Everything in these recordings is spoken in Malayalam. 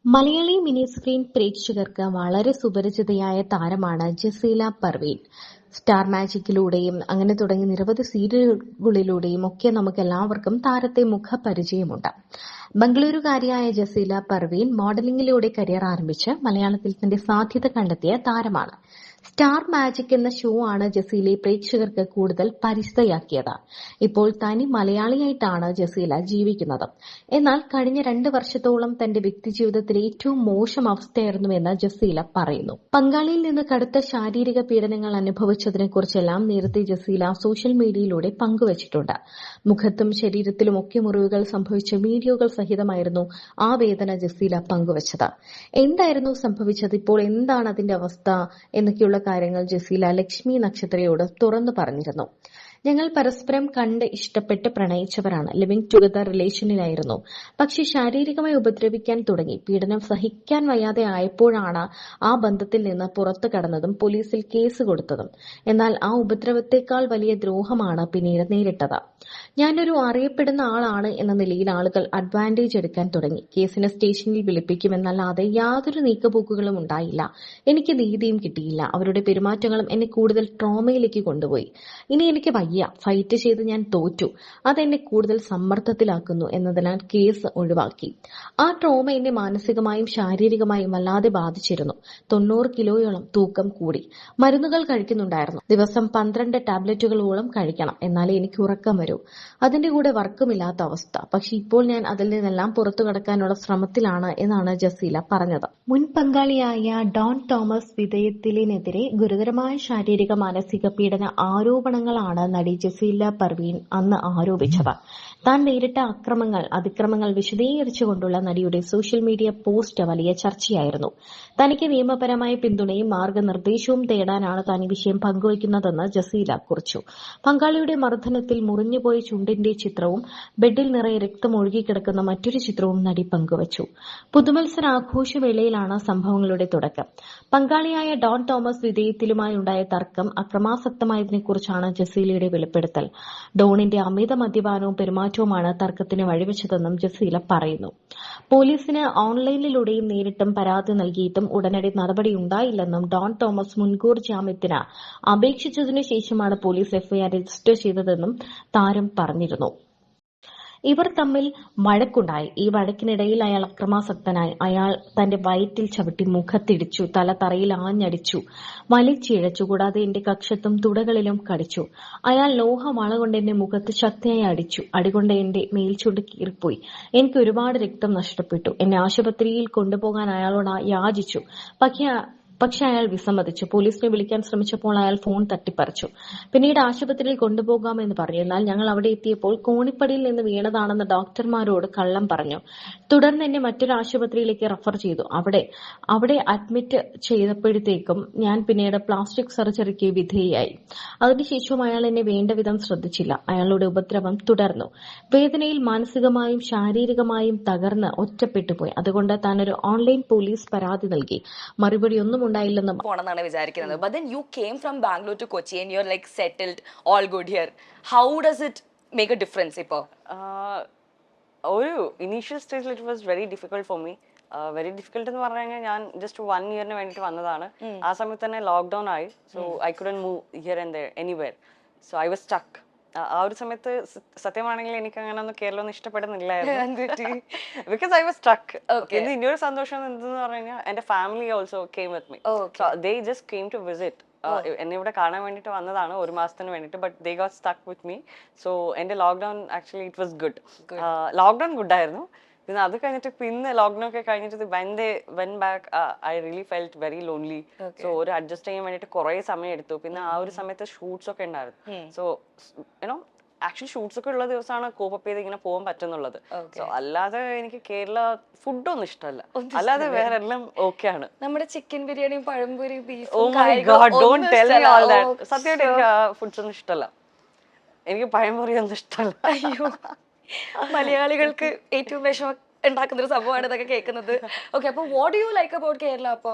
മലയാളി മിനി സ്ക്രീൻ പ്രേക്ഷകർക്ക് വളരെ സുപരിചിതയായ താരമാണ് ജസീല പർവീൻ. സ്റ്റാർ മാജിക്കിലൂടെയും അങ്ങനെ തുടങ്ങി നിരവധി സീരിയലുകളിലൂടെയും ഒക്കെ നമുക്കെല്ലാവർക്കും താരത്തെ മുഖപരിചയമുണ്ട്. ബംഗളൂരുകാരിയായ ജസീല പർവീൻ മോഡലിംഗിലൂടെ കരിയർ ആരംഭിച്ച് മലയാളത്തിൽ തന്റെ സാധ്യത കണ്ടെത്തിയ താരമാണ്. സ്റ്റാർ മാജിക് എന്ന ഷോ ആണ് ജസീലയെ പ്രേക്ഷകർക്ക് കൂടുതൽ പരിചിതയാക്കിയത്. ഇപ്പോൾ തനി മലയാളിയായിട്ടാണ് ജസീല ജീവിക്കുന്നത്. എന്നാൽ കഴിഞ്ഞ 2 വർഷത്തോളം തന്റെ വ്യക്തിജീവിതത്തിൽ ഏറ്റവും മോശം അവസ്ഥയായിരുന്നുവെന്ന് ജസീല പറയുന്നു. പങ്കാളിയിൽ നിന്ന് കടുത്ത ശാരീരിക പീഡനങ്ങൾ അനുഭവിച്ചതിനെക്കുറിച്ചെല്ലാം നേരത്തെ ജസീല സോഷ്യൽ മീഡിയയിലൂടെ പങ്കുവച്ചിട്ടുണ്ട്. മുഖത്തും ശരീരത്തിലും ഒക്കെ മുറിവുകൾ സംഭവിച്ച വീഡിയോകൾ സഹിതമായിരുന്നു ആ വേദന ജസീല പങ്കുവച്ചത്. എന്തായിരുന്നു സംഭവിച്ചത്, ഇപ്പോൾ എന്താണ് അതിന്റെ അവസ്ഥ എന്നൊക്കെയുള്ള കാര്യങ്ങൾ ജസീല ലക്ഷ്മി നക്ഷത്രയോട് തുറന്നു പറഞ്ഞിരുന്നു. ഞങ്ങൾ പരസ്പരം കണ്ട് ഇഷ്ടപ്പെട്ട് പ്രണയിച്ചവരാണ്. Living together റിലേഷനിലായിരുന്നു. പക്ഷെ ശാരീരികമായി ഉപദ്രവിക്കാൻ തുടങ്ങി. പീഡനം സഹിക്കാൻ വയ്യാതെ ആയപ്പോഴാണ് ആ ബന്ധത്തിൽ നിന്ന് പുറത്തു കടന്നതും പോലീസിൽ കേസ് കൊടുത്തതും. എന്നാൽ ആ ഉപദ്രവത്തെക്കാൾ വലിയ ദ്രോഹമാണ് പിന്നീട് നേരിട്ടത്. ഞാനൊരു അറിയപ്പെടുന്ന ആളാണ് എന്ന നിലയിൽ ആളുകൾ അഡ്വാൻറ്റേജ് എടുക്കാൻ തുടങ്ങി. കേസിന് സ്റ്റേഷനിൽ വിളിപ്പിക്കുമെന്നല്ലാതെ യാതൊരു നീക്കുപോക്കുകളും ഉണ്ടായില്ല. എനിക്ക് നീതിയും കിട്ടിയില്ല. അവരുടെ പെരുമാറ്റങ്ങളും എന്നെ കൂടുതൽ ട്രോമയിലേക്ക് കൊണ്ടുപോയി. ഇനി എനിക്ക് ഫൈറ്റ് ചെയ്ത് ഞാൻ തോറ്റു. അതെന്നെ കൂടുതൽ സമ്മർദ്ദത്തിലാക്കുന്നു എന്നതിനാൽ കേസ് ഒഴിവാക്കി. ആ ട്രോമ എന്നെ മാനസികമായും ശാരീരികമായും വല്ലാതെ ബാധിച്ചിരുന്നു. 90 കിലോയോളം തൂക്കം കൂടി. മരുന്നുകൾ കഴിക്കുന്നുണ്ടായിരുന്നു. ദിവസം 12 ടാബ്ലറ്റുകളോളം കഴിക്കണം. എന്നാലേ എനിക്ക് ഉറക്കം വരൂ. അതിന്റെ കൂടെ വർക്കുമില്ലാത്ത അവസ്ഥ. പക്ഷെ ഇപ്പോൾ ഞാൻ അതിൽ നിന്നെല്ലാം പുറത്തു കടക്കാനുള്ള ശ്രമത്തിലാണ് എന്നാണ് ജസീല പറഞ്ഞത്. മുൻ പങ്കാളിയായ ഡോൺ തോമസ് വിധേയത്തിനെതിരെ ഗുരുതരമായ ശാരീരിക മാനസിക പീഡന ആരോപണങ്ങളാണ് നടി ജസീല പർവീൻ അന്ന് ആരോപിച്ചത്. താൻ നേരിട്ട അതിക്രമങ്ങൾ വിശദീകരിച്ചുകൊണ്ടുള്ള നടിയുടെ സോഷ്യൽ മീഡിയ പോസ്റ്റ് വലിയ ചർച്ചയായിരുന്നു. തനിക്ക് നിയമപരമായ പിന്തുണയും മാർഗനിർദ്ദേശവും തേടാനാണ് താൻ ഈ വിഷയം പങ്കുവയ്ക്കുന്നതെന്ന് ജസീല കുറിച്ചു. പങ്കാളിയുടെ മർദ്ദനത്തിൽ മുറിഞ്ഞുപോയ ചുണ്ടിന്റെ ചിത്രവും ബെഡിൽ നിറയെ രക്തം ഒഴുകിക്കിടക്കുന്ന മറ്റൊരു ചിത്രവും നടി പങ്കുവച്ചു. പുതുവത്സര ആഘോഷവേളയിലാണ് സംഭവങ്ങളുടെ തുടക്കം. പങ്കാളിയായ ഡോൺ തോമസ് വിധേയത്തിലുമായുണ്ടായ തർക്കം അക്രമാസക്തമായതിനെക്കുറിച്ചാണ് ജസീലയുടെ വെളിപ്പെടുത്തൽ. ഡോണിന്റെ അമിത മദ്യപാനവും പെരുമാറ്റവുമാണ് തർക്കത്തിന് വഴിവെച്ചതെന്നും ജസീല പറയുന്നു. പോലീസിന് ഓൺലൈനിലൂടെയും നേരിട്ടും പരാതി നൽകിയിട്ടും ഉടനടി നടപടിയുണ്ടായില്ലെന്നും ഡോൺ തോമസ് മുൻകൂർ ജാമ്യത്തിന് അപേക്ഷിച്ചതിനു ശേഷമാണ് പോലീസ് എഫ്ഐആർ രജിസ്റ്റർ ചെയ്തതെന്നും താരം പറഞ്ഞിരുന്നു. ഇവർ തമ്മിൽ വഴക്കുണ്ടായി. ഈ വഴക്കിനിടയിൽ അയാൾ അക്രമാസക്തനായി. അയാൾ തന്റെ വയറ്റിൽ ചവിട്ടി, മുഖത്തിടിച്ചു, തല തറയിൽ ആഞ്ഞടിച്ചു, വലിച്ചിഴച്ചു. കൂടാതെ എന്റെ കക്ഷത്തും തുടകളിലും കടിച്ചു. അയാൾ ലോഹവള കൊണ്ട് എന്റെ മുഖത്ത് ശക്തിയായി അടിച്ചു. അടികൊണ്ട് എന്റെ മേൽചുണ്ട് കീറിപ്പോയി. എനിക്ക് ഒരുപാട് രക്തം നഷ്ടപ്പെട്ടു. എന്നെ ആശുപത്രിയിൽ കൊണ്ടുപോകാൻ അയാളോട് യാചിച്ചു. പക്ഷെ അയാൾ വിസമ്മതിച്ചു. പോലീസിനെ വിളിക്കാൻ ശ്രമിച്ചപ്പോൾ അയാൾ ഫോൺ തട്ടിപ്പറിച്ചു. പിന്നീട് ആശുപത്രിയിൽ കൊണ്ടുപോകാമെന്ന് പറഞ്ഞു. എന്നാൽ ഞങ്ങൾ അവിടെ എത്തിയപ്പോൾ കോണിപ്പടിയിൽ നിന്ന് വീണതാണെന്ന് ഡോക്ടർമാരോട് കള്ളം പറഞ്ഞു. തുടർന്ന് എന്നെ മറ്റൊരു ആശുപത്രിയിലേക്ക് റഫർ ചെയ്തു. അവിടെ അഡ്മിറ്റ് ചെയ്തപ്പോഴത്തേക്കും ഞാൻ പിന്നീട് പ്ലാസ്റ്റിക് സർജറിക്ക് വിധേയയായി. അതിനുശേഷവും അയാൾ എന്നെ വേണ്ടവിധം ശ്രദ്ധിച്ചില്ല. അയാളുടെ ഉപദ്രവം തുടർന്നു. വേദനയിൽ മാനസികമായും ശാരീരികമായും തകർന്ന് ഒറ്റപ്പെട്ടുപോയി. അതുകൊണ്ട് താനൊരു ഓൺലൈൻ പോലീസ് പരാതി നൽകി. മറുപടിയൊന്നും പോണെന്നാണ് വിചാരിക്കുന്നത്. But then you came from Bangalore to Kochi and you're like settled, all good here. How does it make a difference ipo? ഒരു ഇനീഷ്യൽ സ്റ്റേജിൽ it was very difficult for me. Very difficult എന്ന് പറഞ്ഞു കഴിഞ്ഞാൽ ഞാൻ ജസ്റ്റ് 1 ഇയറിന് വേണ്ടിയിട്ട് വന്നതാണ്. ആ സമയത്ത് തന്നെ ലോക്ക്ഡൗൺ ആയി. So I couldn't move here and there anywhere. So I was stuck. ആ ഒരു സമയത്ത് സത്യമാണെങ്കിൽ എനിക്ക് അങ്ങനെ ഒന്നും കേരളം ഒന്നും ഇഷ്ടപ്പെടുന്നില്ലായിരുന്നു. Because I was stuck. ഇനി ഒരു സന്തോഷം എന്തെന്ന് പറഞ്ഞു കഴിഞ്ഞാൽ എന്റെ family also came with me. They just came to visit. എന്നെ ഇവിടെ കാണാൻ വേണ്ടിയിട്ട് വന്നതാണ് 1 മാസത്തിന് വേണ്ടിയിട്ട്. But they got stuck with me. So എന്റെ lockdown actually it was good. Lockdown good ആയിരുന്നു. പിന്നെ അത് കഴിഞ്ഞിട്ട് പിന്നെ ലോക്ക്ഡൗൺ ഒക്കെ കഴിഞ്ഞിട്ട് when back I really felt very lonely. So ഒരു അഡ്ജസ്റ്റ് ചെയ്യാൻ വേണ്ടിയിട്ട് കുറെ സമയം എടുത്തു. പിന്നെ ആ ഒരു സമയത്ത് ഷൂട്ട്സ് ഒക്കെ ഉണ്ടായിരുന്നു. സോ യുനോ ആക്ച്വലി ഷൂട്ട്സ് ഒക്കെ ഉള്ള ദിവസമാണ് കോപ്പ് ചെയ്ത് ഇങ്ങനെ പോകാൻ പറ്റുന്നുള്ളത്. സോ അല്ലാതെ എനിക്ക് കേരള ഫുഡൊന്നും ഇഷ്ടമല്ല. അല്ലാതെ വേറെ എല്ലാം ഓക്കെ ആണ്. നമ്മുടെ ചിക്കൻ ബിരിയാണിയും pazhampori, beef, oh my god, don't tell me all that. സത്യമായിട്ട് എനിക്ക് ആ ഫുഡ്സ് ഒന്നും ഇഷ്ടമല്ല. എനിക്ക് പഴംപൊരി ഒന്നും ഇഷ്ടമല്ല. അയ്യോ, മലയാളികൾക്ക് ഏറ്റവും വിഷമം ഉണ്ടാക്കുന്ന ഒരു സംഭവമാണ് ഇതൊക്കെ കേൾക്കുന്നത്. ഓക്കെ, അപ്പൊ what do you like about Kerala? അപ്പൊ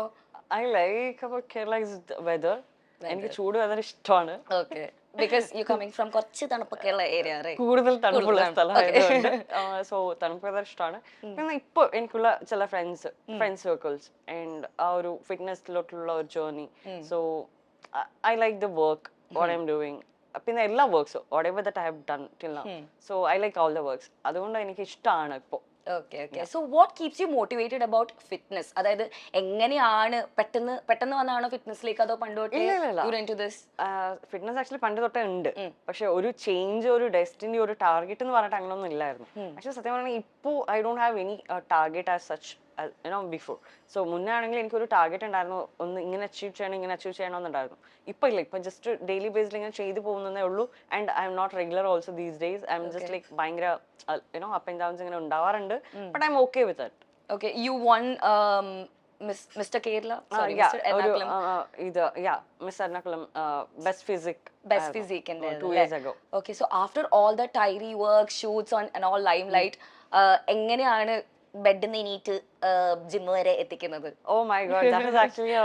I like about Kerala is weather. എനിക്ക് ചൂട് വെതർ ഇഷ്ടമാണ്. Okay. Because you coming from കുറച്ച് തണുപ്പൊക്കെ ഉള്ള ഏരിയ കൂടുതൽ തണുപ്പുള്ള സ്ഥലമായതുകൊണ്ട് സോ തണുപ്പ് ഇഷ്ടമാണ്. പിന്നെ ഇപ്പൊ എനിക്കുള്ള ചില ഫ്രണ്ട്സ് സർക്കിൾസ് ആൻഡ് ആ ഒരു ഫിറ്റ്നസ്സിലോട്ടുള്ള ഒരു journey. So I like the work what I am doing. പിന്നെ എല്ലാ വർക്ക്സും whatever that I have done till now. So I like all the works. അതുകൊണ്ട് എനിക്ക് ഇഷ്ടമാണ് ഇപ്പോൾ. Okay okay. So what keeps you motivated about fitness? അതായത് എങ്ങനെയാണ് പെട്ടെന്ന് വന്നാണോ ഫിറ്റ്നസ്സിലേക്ക്, അതോ പണ്ട് തൊട്ടേ ഫിറ്റ്നസ് ആക്ച്വലി പണ്ട് തൊട്ടേ ഉണ്ട്. പക്ഷെ ഒരു ചേഞ്ച്, ഒരു ഡെസ്റ്റിനി, ഒരു ടാർഗറ്റ് എന്ന് പറഞ്ഞിട്ട് അങ്ങനൊന്നും ഇല്ലായിരുന്നു. പക്ഷെ സത്യം പറഞ്ഞാൽ ഇപ്പോൾ I don't have any target as such before. So മുന്നേ ആണെങ്കിൽ എനിക്കൊരു ടാർഗറ്റ് ഉണ്ടായിരുന്നു, ഒന്ന് ഇങ്ങനെ അച്ചീവ് ചെയ്യണമെന്നുണ്ടായിരുന്നു. ഇപ്പൊ ഇല്ല, ഇപ്പൊ ജസ്റ്റ് ഡെയിലി ബേസിൽ ഇങ്ങനെ ചെയ്തു പോകുന്നതേ ഉള്ളൂ. And I'm not regular also these days. I'm just like ഭയങ്കര അപ്പ് ആൻഡ് ഡൗൺസ് ഇങ്ങനെ ഉണ്ടാവാറുണ്ട്. But I'm okay with that. Okay. You won mister Kerala, miss Ernakulam best physique 2 years ago. Okay, so after all the tiry work, shoots and all limelight, എങ്ങനെയാണ് ബെഡിൽ നിന്ന് എണീറ്റ് ജിം വരെ എത്തിക്കുന്നത്? Oh my god, that is actually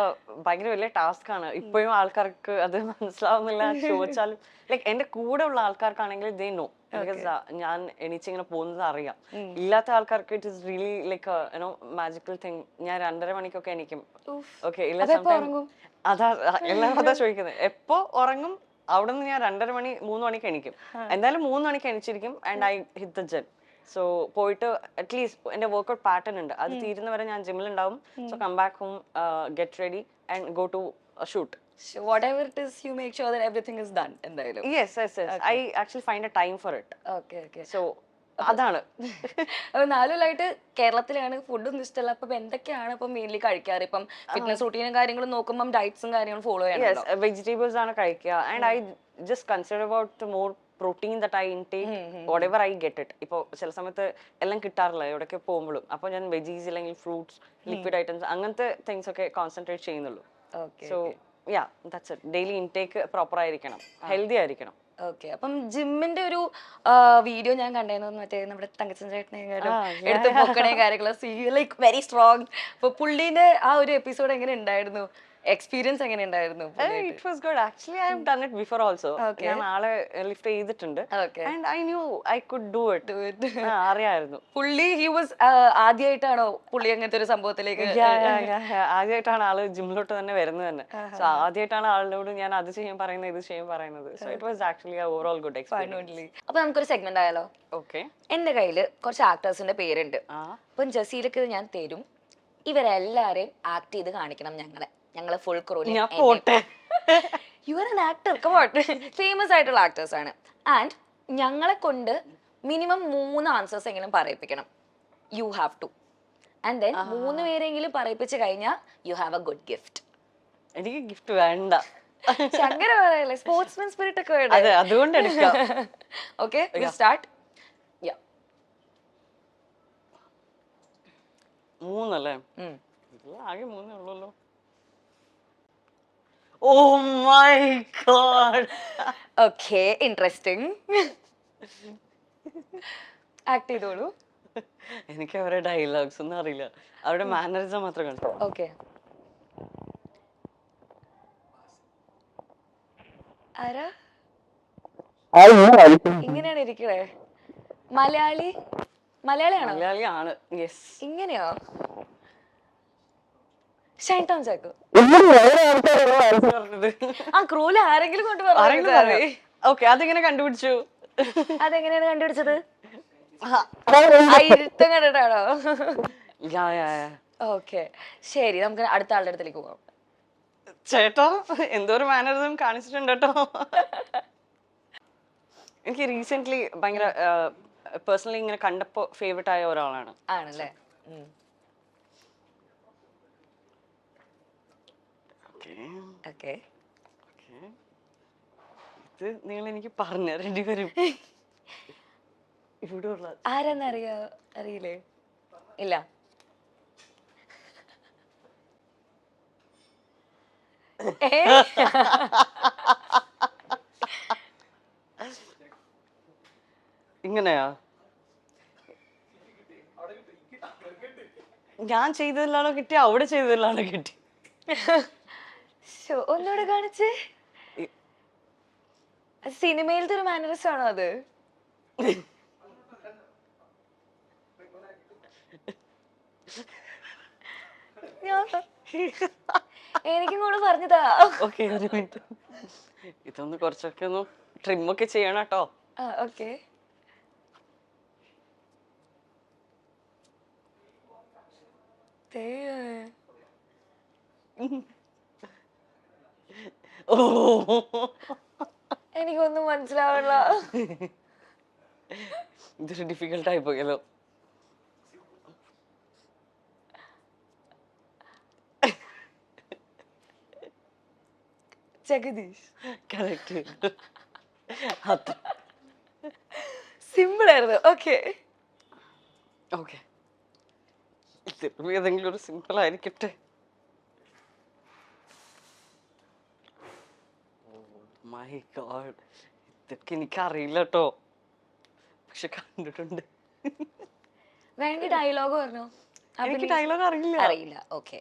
ഭയങ്കര വലിയ ടാസ്ക് ആണ്. ഇപ്പോഴും ആൾക്കാർക്ക് അത് മനസ്സിലാവുന്നില്ല. ചോദിച്ചാലും ലൈക്ക് എന്റെ കൂടെ ഉള്ള ആൾക്കാർക്കാണെങ്കിൽ ദേ നോ, ബിക്കോസ് ഞാൻ എണീച്ചിങ്ങനെ പോകുന്നത് അറിയാം. ഇല്ലാത്ത ആൾക്കാർക്ക് it is really like magical thing. ഞാൻ 2:30 മണിക്കൊക്കെ എണീക്കും. ഓക്കെ, ഇല്ല അതാ എല്ലാവരും അതാ ചോദിക്കുന്നത്, എപ്പോ ഉറങ്ങും? അവിടെ നിന്ന് ഞാൻ 2:30 മണി 3 മണിക്ക് എണീക്കും. എന്തായാലും 3 മണിക്ക് എണീച്ചിരിക്കും. And I hit the gym. So പോയിട്ട് അറ്റ്ലീസ്റ്റ് എന്റെ വർക്ക്ഔട്ട് പാറ്റേൺ ഉണ്ട്, അത് തീരുന്നവരെ ഞാൻ ജിമ്മിൽ ഉണ്ടാവും. So come back home, get ready and go to shoot. Whatever it is, you make sure that everything is done. എന്തായാലും yes. I actually find a time for it. Okay. So അതാണ്. അപ്പൊ 4 കൊല്ലമായിട്ട് കേരളത്തിലാണ്, ഫുഡൊന്നും ഇഷ്ടമല്ല. അപ്പൊ എന്തൊക്കെയാണ് ഇപ്പൊ മെയിൻലി കഴിക്കാറ്? ഇപ്പം ഫിറ്റ്നസ് റൂട്ടീനും കാര്യങ്ങളും നോക്കുമ്പോൾ ഡയറ്റ്സും കാര്യങ്ങളും ഫോളോ ചെയ്യണം. വെജിറ്റബിൾസ് ആണ് കഴിക്കുക. And I just consider about the more protein that I intake whatever I get it. ഇപ്പോൾ ചില സമയത്ത് എല്ലാം കിട്ടാറില്ല എവിടെയൊക്കെ പോകുമ്പോഴും. അപ്പോൾ ഞാൻ വെജീസ് അല്ലെങ്കിൽ ഫ്രൂട്ട്സ്, ലിക്വിഡ് ഐറ്റംസ്, അങ്ങനത്തെ തിങ്സ് ഒക്കെ കോൺസെൻട്രേറ്റ് ചെയ്യുന്നുള്ളൂ. So that's it. Daily intake proper ആയിരിക്കണം, ഹെൽത്തി ആയിരിക്കണം. ഓക്കെ. അപ്പം ജിമ്മിന്റെ ഒരു വീഡിയോ ഞാൻ കണ്ടായിരുന്നു, മറ്റേ നമ്മുടെ തങ്കച്ചൻ ചേട്ടനെക്കാളും എടുത്ത് പൊക്കണേ കാര്യങ്ങള്. So you like very strong. അപ്പൊ പുള്ളിന്റെ ആ ഒരു എപ്പിസോഡ് എങ്ങനെ ഉണ്ടായിരുന്നു? എക്സ്പീരിയൻസ് എങ്ങനെ ഉണ്ടായിരുന്നു? It was good. Actually I have done it before also. ഞാൻ ആളെ ലിഫ്റ്റ് ചെയ്തിട്ടുണ്ട്. And I new I could do it. അറിയായിരുന്നു. പുള്ളി ഹി വാസ് ആദ്യമായിട്ടാണോ പുള്ളി അങ്ങനത്തെ ഒരു സംഭവത്തിലേക്ക്? ആദ്യമായിട്ടാണ് ആള് ജിമ്മിലോട്ട് തന്നെ വരുന്നത് തന്നെ. സോ ആദ്യമായിട്ടാണ് ആളിനോട് ഞാൻ അത് ചെയ്യാൻ പറയുന്നത്, ഇത് ചെയ്യാൻ പറയുന്നത്. So it was actually overall good experience. അപ്പൊ നമുക്കൊരു സെഗ്മെന്റ് ആയാലോ? ഓക്കെ. എന്റെ കയ്യില് കുറച്ച് ആക്ടേഴ്സിന്റെ പേരുണ്ട്. അപ്പം ജസീലക്ക് ഞാൻ തരും. ഇവരെല്ലാരെയും ആക്ട് ചെയ്ത് കാണിക്കണം. ഞങ്ങള് full crew. You are an actor, come on. Famous ആയിട്ടുള്ള ആക്ടേഴ്സ് ആണ്. ആൻഡ് ഞങ്ങളെ കൊണ്ട് മിനിമം 3 ആൻസേഴ്സ് എങ്കിലും പറയിപ്പിക്കണം. You have to. And then 3 പേരെങ്കിലും പറയിപ്പിച്ച് കഴിഞ്ഞാൽ you have a good gift. എനിക്ക് ഗിഫ്റ്റ് വേണ്ട. അങ്ങനെ പറയല്ലേ, സ്പോർട്സ്മാൻ സ്പിരിറ്റ് ഒക്കെ വേണ്ട. അതുകൊണ്ട് എടുക്കാം. Okay, will start. 3 അല്ലേ? ആകെ 3 ഉള്ളല്ലോ. Oh my god. Okay, interesting. Act ചെയ്തോളൂ. എനിക്ക് അവരുടെ ഡയലോഗ്സ് ഒന്നും അറിയില്ല, അവരുടെ മാനറിസം മാത്രം കണ്ടു. ഓക്കെ. ആരാ ഇങ്ങനെയാണ് ഇരിക്കണേ? മലയാളിയാണോ? മലയാളിയാണ്. യെസ്. ഇങ്ങനെയോ? ഷൈൻ ടോം ചാക്കോ. ആ ക്രൂല് ആരെങ്കിലും കൊണ്ട് പറഞ്ഞു. ഓക്കെ, അതെങ്ങനെ കണ്ടുപിടിച്ചു? അതെങ്ങനെയാണ് കണ്ടുപിടിച്ചത്? ഇരുത്തം കണ്ടിട്ടാണോ? ഓക്കെ, ശരി, നമുക്ക് അടുത്ത ആളുടെ അടുത്തേക്ക് പോകാം. ചേട്ടോ, എന്തോ ഒരു മാനറിസം കാണിച്ചിട്ടുണ്ട് കേട്ടോ. എനിക്ക് റീസെന്റ് ഭയങ്കര പേഴ്സണലി ഇങ്ങനെ കണ്ടപ്പോ ഫേവറേറ്റ് ആയ ഒരാളാണ്. ആണല്ലേ? ഇത് നിങ്ങൾ എനിക്ക് പറഞ്ഞു തരേണ്ടി വരും. ഇവിടെ ഉള്ള അറിയില്ലേ? ഇല്ല. ഇങ്ങനെയാ? ഞാൻ ചെയ്തതിലാണോ കിട്ടി, അവിടെ ചെയ്തതിലാണോ കിട്ടി? ഒന്നുകൂടെ കാണിച്ചേ. സിനിമയിലത്തെ ഒരു മാനറിസം ആണോ അത്? എനിക്കും കൂടെ പറഞ്ഞതാ. ഓക്കെ, ഒരു മിനിറ്റ്. ഇതൊന്ന് കുറച്ചൊക്കെ ഒന്ന് ട്രിമ്മൊക്കെ ചെയ്യണം കേട്ടോ. ഓക്കെ. ഓ, എനിക്കൊന്നും മനസ്സിലാവണ്ട. ഇതൊരു ഡിഫിക്കൽട്ടായി പോയല്ലോ. ജഗദീഷ്. കറക്റ്റ്. സിമ്പിൾ ആയിരുന്നു. ഓക്കെ ഓക്കെ, ഏതെങ്കിലും ഒരു സിമ്പിൾ ആയിരിക്കട്ടെ. മൈ ഗോഡ്, ഇതൊക്കെ എനിക്കറിയില്ല കേട്ടോ, പക്ഷെ കണ്ടിട്ടുണ്ട്. വേണമെങ്കിൽ ഡയലോഗ് പറഞ്ഞോ. എനിക്ക് ഡയലോഗ് അറിയില്ല. അറിയില്ല. ഓക്കെ.